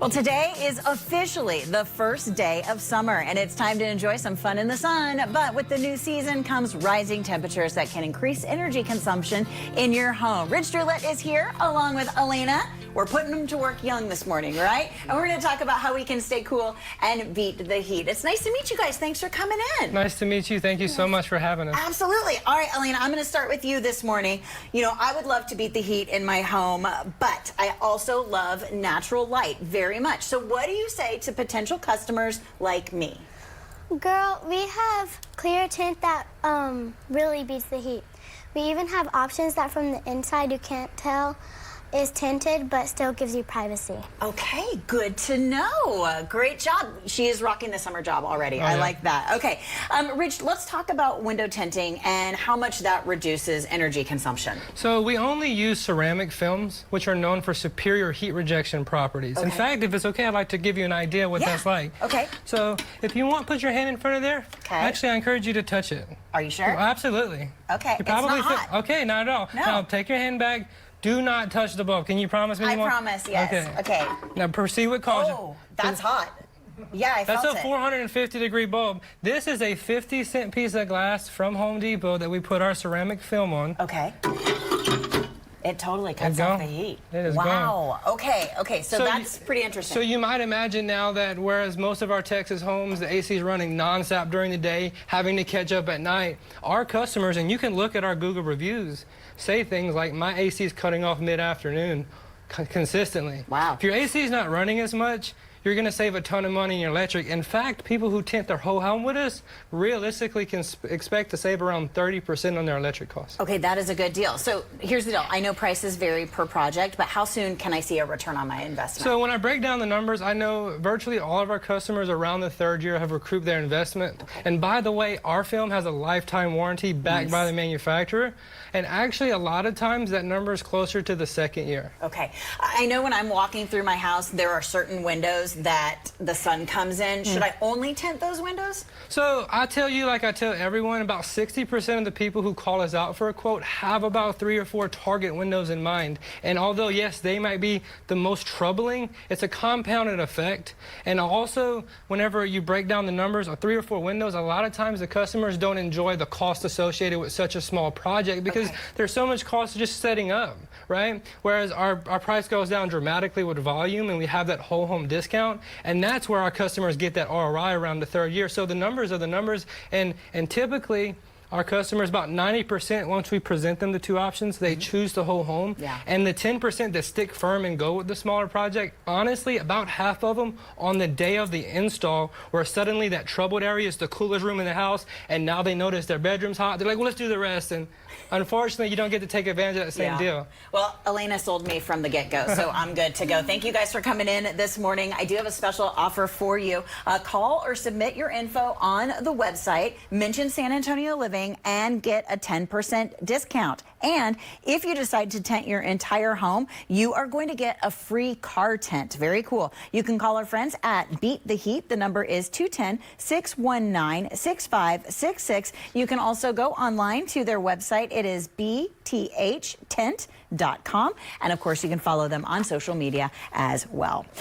Well, today is officially the first day of summer, and it's time to enjoy some fun in the sun. But with the new season comes rising temperatures that can increase energy consumption in your home. Rich Drillette is here along with Elena. We're putting them to work young this morning, right? And we're going to talk about how we can stay cool and beat the heat. It's nice to meet you guys. Thanks for coming in. Nice to meet you. Thank you so much for having us. Absolutely. All right, Elena, I'm going to start with you this morning. You know, I would love to beat the heat in my home, but I also love natural light very much. So what do you say to potential customers like me? Girl, we have clear tint that really beats the heat. We even have options that from the inside you can't tell is tinted, but still gives you privacy. Okay, good to know. Great job. She is rocking the summer job already. I like that. Okay, Rich, let's talk about window tinting and how much that reduces energy consumption. So we only use ceramic films, which are known for superior heat rejection properties. In fact, if it's okay, I'd like to give you an idea what that's like. Okay. So if you want, put your hand in front of there. Okay. Actually, I encourage you to touch it. Are you sure? Absolutely. Okay, You probably it's not hot. Okay, not at all. No. Now take your hand back. Do not touch the bulb. Can you promise me? I promise, yes. Okay. Now proceed with caution. Oh, that's hot. Yeah, I felt That's it. a 450-degree bulb. This is a 50-cent piece of glass from Home Depot that we put our ceramic film on. Okay. It totally cuts off the heat. It is wow. Okay, so that's pretty interesting. So you might imagine now that whereas most of our Texas homes, the AC is running nonstop during the day, having to catch up at night, our customers, and you can look at our Google reviews, say things like, my AC is cutting off mid-afternoon consistently. Wow. If your AC is not running as much, you're going to save a ton of money in your electric. In fact, people who tint their whole home with us realistically can expect to save around 30% on their electric costs. Okay, that is a good deal. So here's the deal. I know prices vary per project, but how soon can I see a return on my investment? So when I break down the numbers, I know virtually all of our customers around the third year have recouped their investment. And by the way, our film has a lifetime warranty backed by the manufacturer. And actually, a lot of times that number is closer to the second year. Okay. I know when I'm walking through my house, there are certain windows that the sun comes in. Should I only tint those windows? So I tell you, like I tell everyone, about 60% of the people who call us out for a quote have about 3 or 4 target windows in mind. And although, yes, they might be the most troubling, it's a compounded effect. And also, whenever you break down the numbers of 3 or 4 windows, a lot of times the customers don't enjoy the cost associated with such a small project because there's so much cost just setting up, right? Whereas our price goes down dramatically with volume and we have that whole home discount. And that's where our customers get that ROI around the third year. So the numbers are the numbers. And typically, our customers, about 90%, once we present them the 2 options, they choose the whole home. Yeah. And the 10% that stick firm and go with the smaller project, honestly, about half of them on the day of the install, where suddenly that troubled area is the coolest room in the house, and now they notice their bedroom's hot. They're like, well, let's do the rest. And unfortunately, you don't get to take advantage of that same deal. Well, Elena sold me from the get-go, so I'm good to go. Thank you guys for coming in this morning. I do have a special offer for you. Call or submit your info on the website, mention San Antonio Living, and get a 10% discount. And if you decide to tint your entire home, you are going to get a free car tint. Very cool. You can call our friends at Beat the Heat. The number is 210-619-6566. You can also go online to their website. It is bthtint.com. And of course, you can follow them on social media as well.